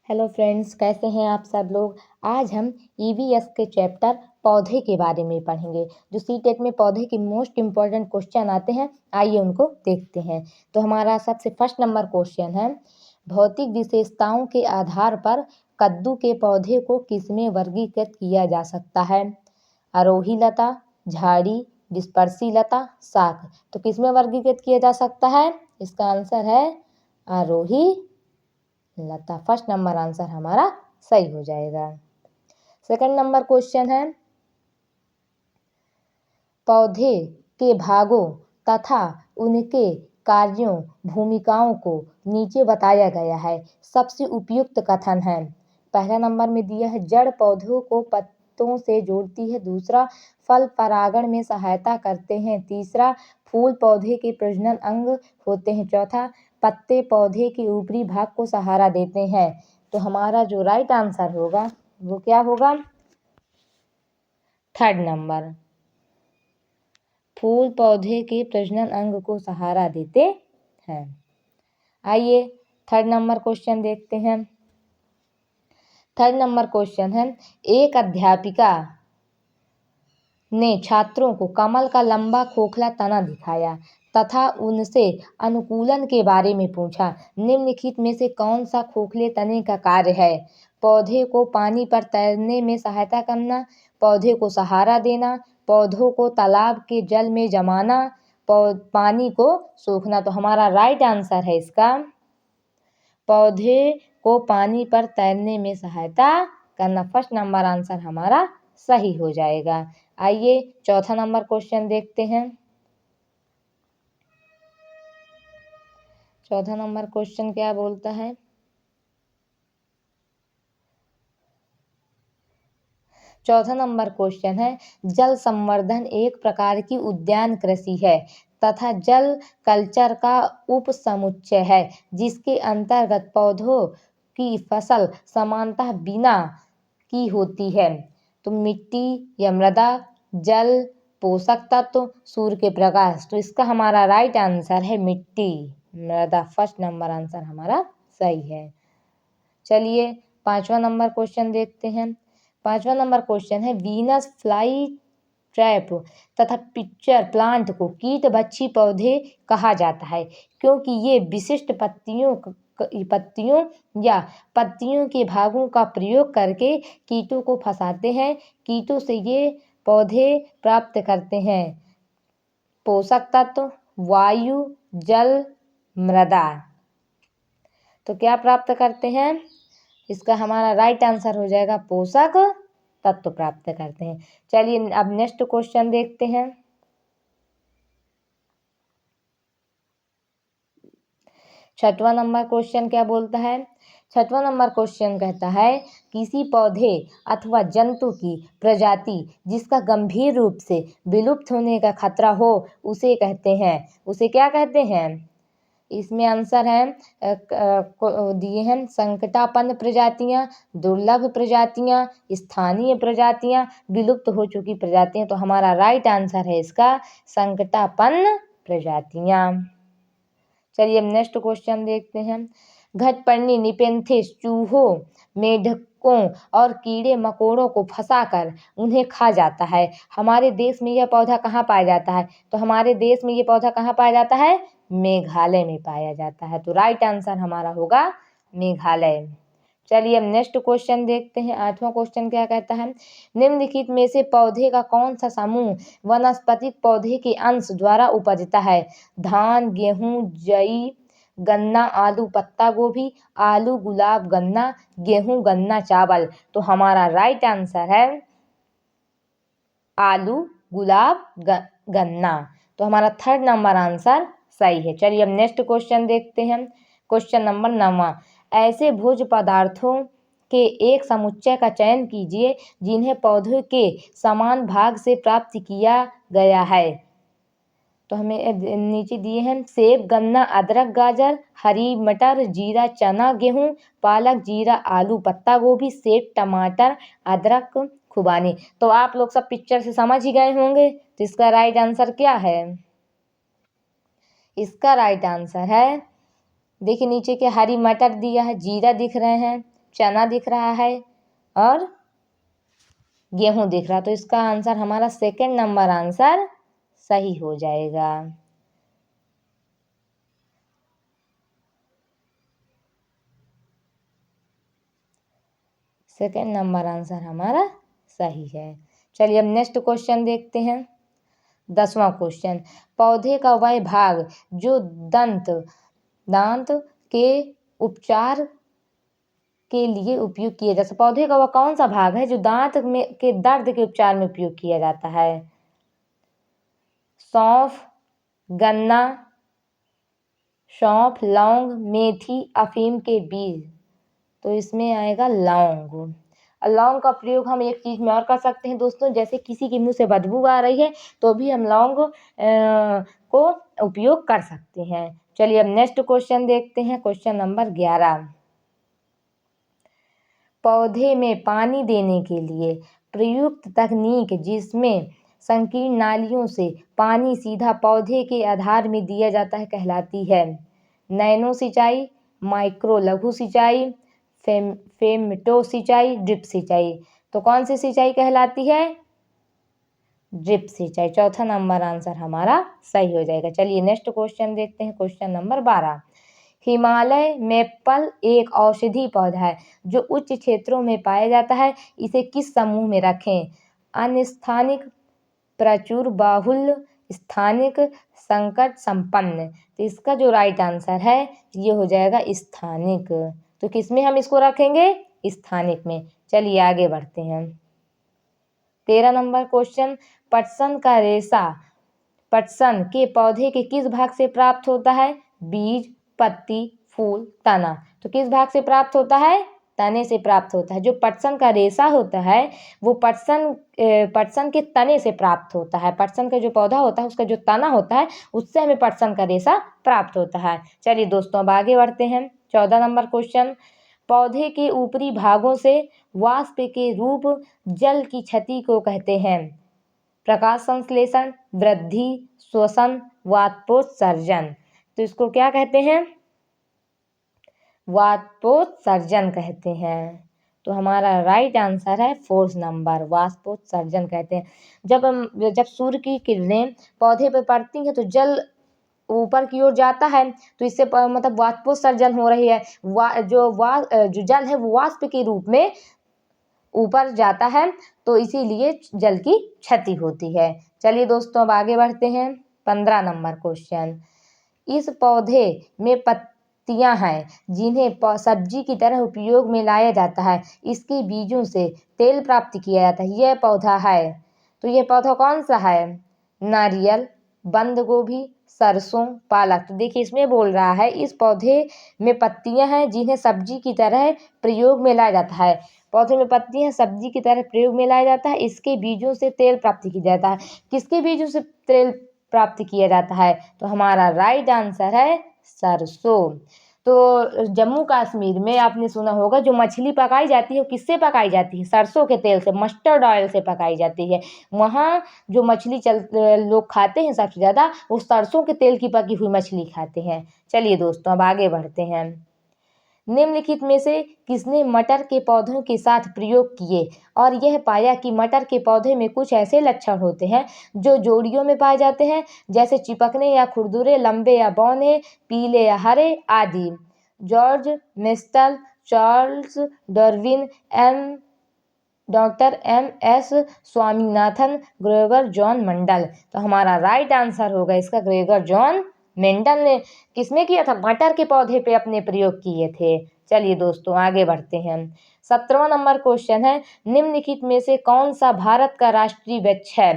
Hello friends, कैसे हैं आप सब लोग। आज हम ईवीएस के चैप्टर पौधे के बारे में पढ़ेंगे। जो सीटेट में पौधे के मोस्ट इम्पॉर्टेंट क्वेश्चन आते हैं, आइए उनको देखते हैं। तो हमारा सबसे फर्स्ट नंबर क्वेश्चन है, भौतिक विशेषताओं के आधार पर कद्दू के पौधे को किसमें वर्गीकृत किया जा सकता है। आरोही लता, झाड़ी, डिस्पर्सी लता, शाख। तो किसमें वर्गीकृत किया जा सकता है? इसका आंसर है आरोही लता। फर्स्ट नंबर आंसर हमारा सही हो जाएगा। सेकंड नंबर क्वेश्चन है, पौधे के भागों तथा उनके कार्यों भूमिकाओं को नीचे बताया गया है, सबसे उपयुक्त कथन है। पहला नंबर में दिया है, जड़ पौधों को पत्तों से जोड़ती है। दूसरा, फल परागण में सहायता करते हैं। तीसरा, फूल पौधे के प्रजनन अंग होते हैं। चौथा, पत्ते पौधे के ऊपरी भाग को सहारा देते हैं। तो हमारा जो राइट आंसर होगा वो क्या होगा? थर्ड नंबर, फूल पौधे के प्रजनन अंग को सहारा देते हैं। आइए थर्ड नंबर क्वेश्चन देखते हैं। थर्ड नंबर क्वेश्चन है, एक अध्यापिका ने छात्रों को कमल का लंबा खोखला तना दिखाया तथा उनसे अनुकूलन के बारे में पूछा। निम्नलिखित में से कौन सा खोखले तने का कार्य है? पौधे को पानी पर तैरने में सहायता करना, पौधे को सहारा देना, पौधों को तालाब के जल में जमाना, पानी को सूखना। तो हमारा राइट आंसर है इसका, पौधे को पानी पर तैरने में सहायता करना। फर्स्ट नंबर आंसर हमारा सही हो जाएगा। आइए चौथा नंबर क्वेश्चन देखते हैं। चौथा नंबर क्वेश्चन क्या बोलता है? चौथा नंबर क्वेश्चन है, जल संवर्धन एक प्रकार की उद्यान कृषि है तथा जल कल्चर का उपसमुच्चय है, जिसके अंतर्गत पौधों की फसल समानतः बिना की होती है। तो मिट्टी या मृदा, जल, पोषक तत्व, सूर्य के प्रकाश। तो इसका हमारा राइट आंसर है मिट्टी, मृदा। फर्स्ट नंबर आंसर हमारा सही है। चलिए पांचवा नंबर क्वेश्चन देखते हैं। पांचवा नंबर क्वेश्चन है, वीनस फ्लाई ट्रैप तथा पिक्चर प्लांट को कीट भक्षी पौधे कहा जाता है, क्योंकि ये विशिष्ट पत्तियों या पत्तियों के भागों का प्रयोग करके कीटों को फंसाते हैं। कीटों से ये पौधे प्राप्त करते हैं पोषक तत्व, वायु, जल, मृदा। तो क्या प्राप्त करते हैं? इसका हमारा राइट आंसर हो जाएगा पोषक तत्व प्राप्त करते हैं। चलिए अब नेक्स्ट क्वेश्चन देखते हैं। छठवां नंबर क्वेश्चन क्या बोलता है? छठवां नंबर क्वेश्चन कहता है, किसी पौधे अथवा जंतु की प्रजाति जिसका गंभीर रूप से विलुप्त होने का खतरा हो, उसे कहते हैं। उसे क्या कहते हैं? इसमें आंसर है दिए हैं, संकटापन्न प्रजातियां, दुर्लभ प्रजातियां, स्थानीय प्रजातियां, विलुप्त हो चुकी प्रजातियां। तो हमारा राइट आंसर है इसका संकटापन्न प्रजातियां। चलिए अब नेक्स्ट क्वेश्चन देखते हैं। घटपर्णी निपेंथिस चूहों, मेढकों और कीड़े मकोड़ों को फंसाकर उन्हें खा जाता है। हमारे देश में यह पौधा कहाँ पाया जाता है? तो हमारे देश में ये पौधा कहाँ पाया जाता है? मेघालय में पाया जाता है। तो राइट आंसर हमारा होगा मेघालय। चलिए अब नेक्स्ट क्वेश्चन देखते हैं। आठवां क्वेश्चन क्या कहता है? निम्नलिखित में से पौधे का कौन सा समूह वनस्पतिक पौधे के अंश द्वारा उपजता है? धान, गेहूं, जई, गन्ना, आलू, पत्ता गोभी, आलू, गुलाब, गन्ना, गेहूं, गन्ना, चावल। तो हमारा राइट आंसर है आलू, गुलाब, गन्ना। तो हमारा थर्ड नंबर आंसर सही है। चलिए अब नेक्स्ट क्वेश्चन देखते हैं। क्वेश्चन नंबर 9, ऐसे भोज्य पदार्थों के एक समुच्चय का चयन कीजिए जिन्हें पौधे के समान भाग से प्राप्त किया गया है। तो हमें नीचे दिए हैं, सेब, गन्ना, अदरक, गाजर, हरी मटर, जीरा, चना, गेहूं, पालक, जीरा, आलू, पत्ता गोभी, सेब, टमाटर, अदरक, खुबानी। तो आप लोग सब पिक्चर से समझ ही गए होंगे। तो इसका राइट आंसर क्या है? इसका राइट आंसर है, देखिए नीचे के हरी मटर दिया है, जीरा दिख रहे हैं, चना दिख रहा है और गेहूं दिख रहा, तो इसका आंसर हमारा सेकंड नंबर आंसर सही हो जाएगा। सेकंड नंबर आंसर हमारा सही है। चलिए अब नेक्स्ट क्वेश्चन देखते हैं। 10वां क्वेश्चन, पौधे का वह भाग जो दांत के उपचार के लिए उपयोग किया जाता है, पौधे का वह कौन सा भाग है जो दांत में के दर्द के उपचार में उपयोग किया जाता है? सौंफ, गन्ना, सौंफ, लौंग, मेथी, अफीम के बीज। तो इसमें आएगा लौंग। लौंग का प्रयोग हम एक चीज में और कर सकते हैं दोस्तों, जैसे किसी के मुंह से बदबू आ रही है तो भी हम लौंग को उपयोग कर सकते हैं। चलिए अब नेक्स्ट क्वेश्चन देखते हैं, क्वेश्चन नंबर 11। पौधे में पानी देने के लिए प्रयुक्त तकनीक जिसमें संकीर्ण नालियों से पानी सीधा पौधे के आधार में दिया जाता है कहलाती है? नैनो सिंचाई, माइक्रो लघु सिंचाई, फेमटो सिंचाई, ड्रिप सिंचाई। तो कौन सी सिंचाई कहलाती है? ड्रिप सिंचाई। चौथा नंबर आंसर हमारा सही हो जाएगा। चलिए नेक्स्ट क्वेश्चन देखते हैं, क्वेश्चन नंबर 12। हिमालय मेपल एक औषधि पौधा है जो उच्च क्षेत्रों में पाया जाता है। इसे किस समूह में रखें? अनस्थानिक, प्रचुर बाहुल्य, स्थानिक, संकट संपन्न। तो इसका जो राइट आंसर है ये हो जाएगा स्थानिक। तो किसमें हम इसको रखेंगे? स्थानिक में। चलिए आगे बढ़ते हैं। 13 नंबर क्वेश्चन, पटसन का रेशा पटसन के पौधे के किस भाग से प्राप्त होता है? बीज, पत्ती, फूल, तना। तो किस भाग से प्राप्त होता है? तने से प्राप्त होता है। जो पटसन का रेशा होता है वो पटसन के तने से प्राप्त होता है। पटसन का जो पौधा होता है उसका जो तना होता है उससे हमें पटसन का रेशा प्राप्त होता है। चलिए दोस्तों अब आगे बढ़ते हैं। 14 नंबर क्वेश्चन, पौधे के ऊपरी भागों से वाष्प के रूप जल की क्षति को कहते हैं? प्रकाश संश्लेषण, वृद्धि, श्वसन, वाष्पोत्सर्जन। तो इसको क्या कहते हैं? वाष्पोत्सर्जन कहते हैं। तो हमारा राइट आंसर है 4 नंबर, वाष्पोत्सर्जन कहते हैं। जब सूर्य की किरणें पौधे पर पड़ती हैं तो जल ऊपर की ओर जाता है, तो इससे मतलब वाष्पोत्सर्जन हो रही है। जो जल है वो वाष्प के रूप में ऊपर जाता है, तो इसीलिए जल की क्षति होती है। चलिए दोस्तों अब आगे बढ़ते हैं। 15 नंबर क्वेश्चन, इस पौधे में पत्तियां हैं जिन्हें सब्जी की तरह उपयोग में लाया जाता है। इसके बीजों से तेल प्राप्त किया जाता है। यह पौधा है, तो यह पौधा कौन सा है? नारियल, बंद गोभी, सरसों, पालक। तो देखिए इसमें बोल रहा है इस पौधे में पत्तियां हैं जिन्हें सब्जी की तरह प्रयोग में लाया जाता है। पौधे में पत्तियां सब्जी की तरह प्रयोग में लाया जाता है। इसके बीजों से तेल प्राप्त किया जाता है। किसके बीजों से तेल प्राप्त किया जाता है? तो हमारा राइट आंसर है सरसों। तो जम्मू कश्मीर में आपने सुना होगा जो मछली पकाई जाती है वो किससे पकाई जाती है? सरसों के तेल से, मस्टर्ड ऑयल से पकाई जाती है। वहाँ जो मछली लोग खाते हैं सबसे ज़्यादा वो सरसों के तेल की पकी हुई मछली खाते हैं। चलिए दोस्तों अब आगे बढ़ते हैं। निम्नलिखित में से किसने मटर के पौधों के साथ प्रयोग किए और यह पाया कि मटर के पौधे में कुछ ऐसे लक्षण होते हैं जो जोड़ियों में पाए जाते हैं, जैसे चिपकने या खुरदुरे, लंबे या बौने, पीले या हरे आदि? जॉर्ज मिस्टल, Charles Darwin, doctor MS. Swaminathan, Gregor John Mendel. तो हमारा राइट आंसर होगा इसका ग्रेगर जॉन मेंडल ने किसमें किया था? मटर के पौधे पे अपने प्रयोग किए थे। चलिए दोस्तों आगे बढ़ते हैं। 17वां नंबर क्वेश्चन है, निम्नलिखित में से कौन सा भारत का राष्ट्रीय वृक्ष है?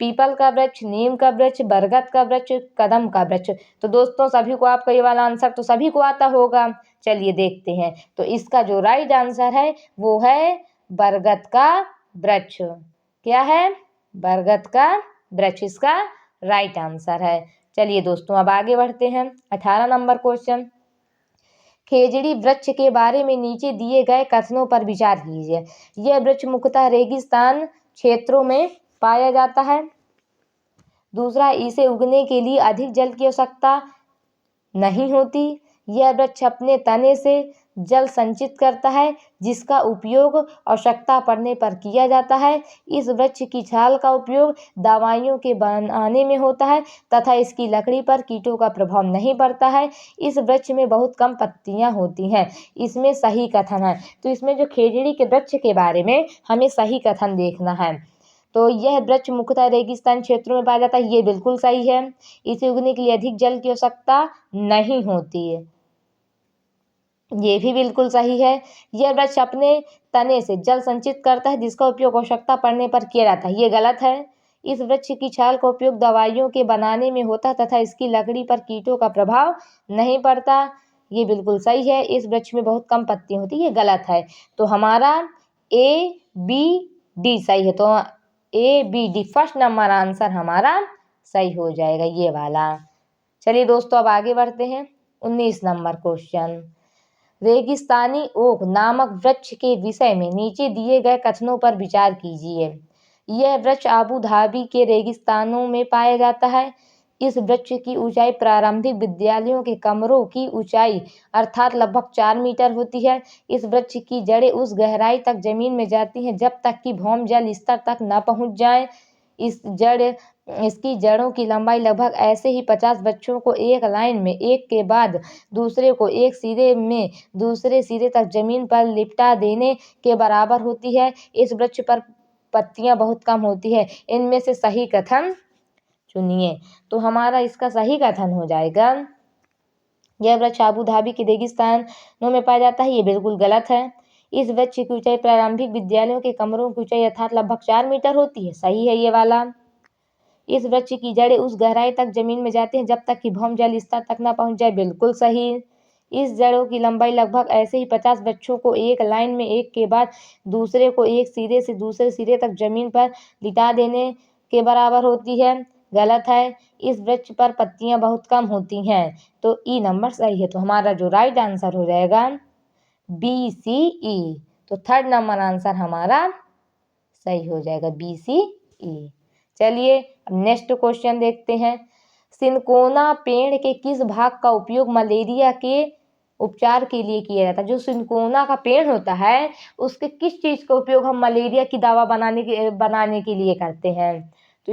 पीपल का वृक्ष, नीम का वृक्ष, बरगद का वृक्ष, कदम का वृक्ष। तो दोस्तों सभी को आपका ये वाला आंसर तो सभी को आता होगा। चलिए देखते हैं। तो इसका जो राइट आंसर है वो है बरगद का वृक्ष। क्या है? बरगद का वृक्ष इसका राइट आंसर है। चलिए दोस्तों अब आगे बढ़ते हैं। 18 नंबर क्वेश्चन, खेजड़ी वृक्ष के बारे में नीचे दिए गए कथनों पर विचार कीजिए। यह वृक्ष मुख्यतः रेगिस्तान क्षेत्रों में पाया जाता है। दूसरा, इसे उगने के लिए अधिक जल की आवश्यकता नहीं होती। यह वृक्ष अपने तने से जल संचित करता है, जिसका उपयोग आवश्यकता पड़ने पर किया जाता है। इस वृक्ष की छाल का उपयोग दवाइयों के बनाने में होता है तथा इसकी लकड़ी पर कीटों का प्रभाव नहीं पड़ता है। इस वृक्ष में बहुत कम पत्तियां होती हैं। इसमें सही कथन है। तो इसमें जो खेजड़ी के वृक्ष के बारे में हमें सही कथन देखना है। तो यह वृक्ष मुख्यतः रेगिस्तान क्षेत्रों में पाया जाता है, ये बिल्कुल सही है। इसे उगने के लिए अधिक जल की आवश्यकता नहीं होती है, ये भी बिल्कुल सही है। यह वृक्ष अपने तने से जल संचित करता है, जिसका उपयोग आवश्यकता पड़ने पर किया जाता है, ये गलत है। इस वृक्ष की छाल का उपयोग दवाइयों के बनाने में होता है तथा इसकी लकड़ी पर कीटों का प्रभाव नहीं पड़ता, ये बिल्कुल सही है। इस वृक्ष में बहुत कम पत्ती होती, ये गलत है। तो हमारा ए बी डी सही है। तो A B D first number answer हमारा सही हो जाएगा, ये वाला। चलिए दोस्तों, अब आगे बढ़ते हैं। 19 नंबर क्वेश्चन, रेगिस्तानी ओक नामक वृक्ष के विषय में नीचे दिए गए कथनों पर विचार कीजिए। यह वृक्ष आबू धाबी के रेगिस्तानों में पाया जाता है। इस वृक्ष की ऊंचाई प्रारंभिक विद्यालयों के कमरों की ऊंचाई अर्थात लगभग 4 मीटर होती है। इस वृक्ष की जड़ें उस गहराई तक जमीन में जाती हैं जब तक कि भौम जल स्तर तक न पहुंच जाए। इसकी जड़ों की लंबाई लगभग ऐसे ही 50 वृक्षों को एक लाइन में एक के बाद दूसरे को एक सिरे में दूसरे सिरे तक जमीन पर लिपटा देने के बराबर होती है। इस वृक्ष पर पत्तियां बहुत कम होती है। इनमें से सही कथन चुनिए। तो हमारा इसका सही कथन हो जाएगा, यह वृक्ष आबू धाबी के रेगिस्तानों में पाया जाता है, ये बिल्कुल गलत है। इस वृक्ष की ऊंचाई प्रारंभिक विद्यालयों के कमरों की ऊंचाई अर्थात लगभग 4 मीटर होती है, सही है ये वाला। इस वृक्ष की जड़ें उस गहराई तक जमीन में जाती हैं जब तक कि भौम जल स्तर तक न पहुंच जाए, बिल्कुल सही। इस जड़ों की लंबाई लगभग ऐसे ही 50 वृक्षों को एक लाइन में एक के बाद दूसरे को एक सिरे से दूसरे सिरे तक जमीन पर लिटा देने के बराबर होती है, गलत है। इस वृक्ष पर पत्तियां बहुत कम होती हैं, तो ई नंबर सही है। तो हमारा जो राइट आंसर हो जाएगा बी सी ई। तो थर्ड नंबर आंसर हमारा सही हो जाएगा, बी सी ई। चलिए अब नेक्स्ट क्वेश्चन देखते हैं। सिनकोना पेड़ के किस भाग का उपयोग मलेरिया के उपचार के लिए किया जाता है? जो सिनकोना का पेड़ होता है उसके किस चीज का उपयोग हम मलेरिया की दवा बनाने के लिए करते हैं? तो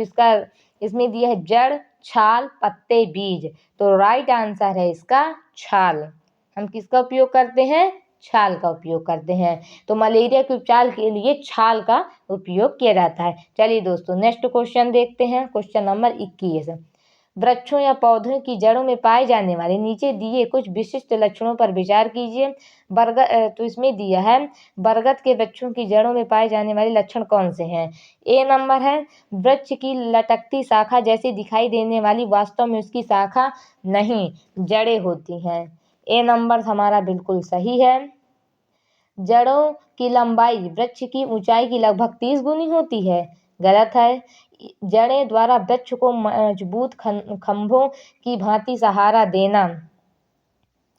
इसमें दिया है जड़, छाल, पत्ते, बीज। तो राइट आंसर है इसका छाल। हम किसका उपयोग करते हैं? छाल का उपयोग करते हैं। तो मलेरिया के उपचार के लिए छाल का उपयोग किया जाता है। चलिए दोस्तों, नेक्स्ट क्वेश्चन देखते हैं। क्वेश्चन नंबर 21, वृक्षों या पौधों की जड़ों में पाए जाने वाले नीचे दिए कुछ विशिष्ट लक्षणों पर विचार कीजिए। तो इसमें दिया है बरगद के वृक्षों की जड़ों में पाए जाने वाले लक्षण कौन से हैं? ए नंबर है वृक्ष की लटकती शाखा जैसी दिखाई देने वाली, वास्तव में उसकी शाखा नहीं जड़ें होती हैं। ए नंबर हमारा बिल्कुल सही है। जड़ों की लंबाई वृक्ष की ऊंचाई की लगभग 30 गुनी होती है, गलत है। जड़ें द्वारा वृक्ष को मजबूत खंभों की भांति सहारा देना,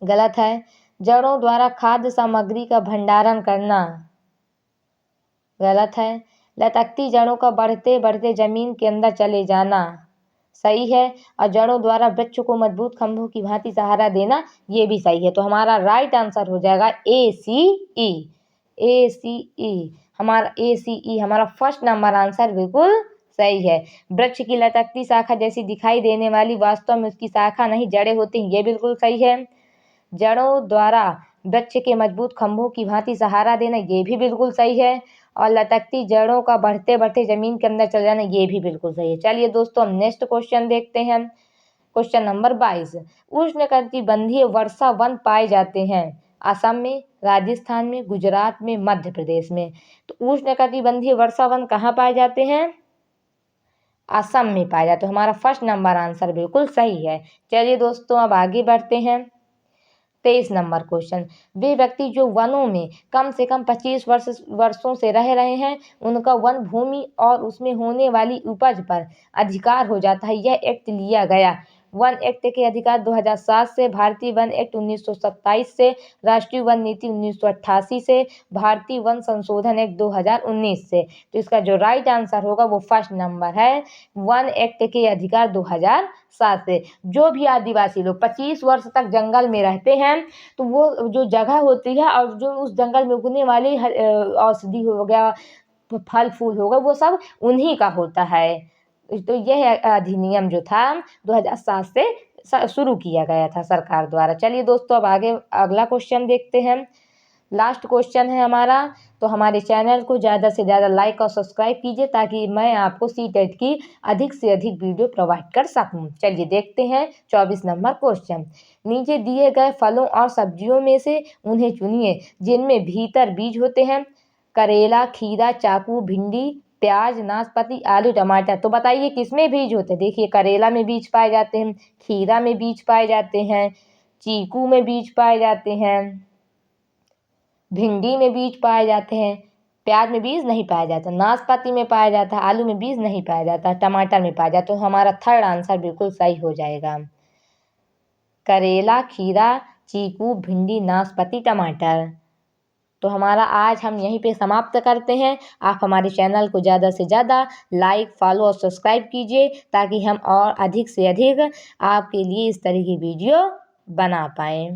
गलत है। जड़ों द्वारा खाद्य सामग्री का भंडारण करना, गलत है। लटकती जड़ों का बढ़ते बढ़ते जमीन के अंदर चले जाना, सही है। और जड़ों द्वारा वृक्ष को मजबूत खंभों की भांति सहारा देना, ये भी सही है। तो हमारा राइट आंसर हो जाएगा ए सी ई। ए सी ई हमारा हमारा फर्स्ट नंबर आंसर बिल्कुल सही है। वृक्ष की लटकती शाखा जैसी दिखाई देने वाली, वास्तव में उसकी शाखा नहीं जड़ें होती हैं, ये बिल्कुल सही है। जड़ों द्वारा वृक्ष के मजबूत खंभों की भांति सहारा देना, ये भी बिल्कुल सही है। और लटकती जड़ों का बढ़ते बढ़ते जमीन के अंदर चल जाना, ये भी बिल्कुल सही है। चलिए दोस्तों, हम नेक्स्ट क्वेश्चन देखते हैं। क्वेश्चन नंबर 22, उष्णकटिबंधीय वर्षा वन पाए जाते हैं असम में, राजस्थान में, गुजरात में, मध्य प्रदेश में। तो उष्णकटिबंधीय वर्षा वन कहाँ पाए जाते हैं? असम में पाए जाते हैं। हमारा फर्स्ट नंबर आंसर बिल्कुल सही है। चलिए दोस्तों, अब आगे बढ़ते हैं। 23 नंबर क्वेश्चन, वे व्यक्ति जो वनों में कम से कम 25 वर्षों से रह रहे हैं, उनका वन भूमि और उसमें होने वाली उपज पर अधिकार हो जाता है। यह एक्ट लिया गया वन एक्ट के अधिकार 2007 से, भारतीय वन एक्ट 1927 से, राष्ट्रीय वन नीति 1988 से, भारतीय वन संशोधन एक्ट 2019 से। तो इसका जो राइट आंसर होगा वो फर्स्ट नंबर है, वन एक्ट के अधिकार 2007 से। जो भी आदिवासी लोग 25 वर्ष तक जंगल में रहते हैं तो वो जो जगह होती है और जो उस जंगल में उगने वाली औषधि हो गया, फल फूल होगा, वो सब उन्हीं का होता है। तो यह अधिनियम जो था 2007 से शुरू किया गया था सरकार द्वारा। चलिए दोस्तों, अब आगे अगला क्वेश्चन देखते हैं। लास्ट क्वेश्चन है हमारा, तो हमारे चैनल को ज़्यादा से ज़्यादा लाइक और सब्सक्राइब कीजिए ताकि मैं आपको सीटेट की अधिक से अधिक वीडियो प्रोवाइड कर सकूं। चलिए देखते हैं 24 नंबर क्वेश्चन। नीचे दिए गए फलों और सब्जियों में से उन्हें चुनिए जिनमें भीतर बीज होते हैं। करेला, खीरा, चाकू, भिंडी, प्याज, नाशपाती, आलू, टमाटर। तो बताइए किसमें बीज होते हैं? देखिए करेला में बीज पाए जाते हैं, खीरा में बीज पाए जाते हैं, चीकू में बीज पाए जाते हैं, भिंडी में बीज पाए जाते हैं, प्याज में बीज नहीं पाया जाता, नाशपाती में पाया जाता है, आलू में बीज नहीं पाया जाता, टमाटर में पाया जाता है। तो हमारा थर्ड आंसर बिल्कुल सही हो जाएगा, करेला, खीरा, चीकू, भिंडी, नाशपाती, टमाटर। तो हमारा आज हम यहीं पे समाप्त करते हैं। आप हमारे चैनल को ज़्यादा से ज़्यादा लाइक, फॉलो और सब्सक्राइब कीजिए ताकि हम और अधिक से अधिक आपके लिए इस तरह की वीडियो बना पाएँ।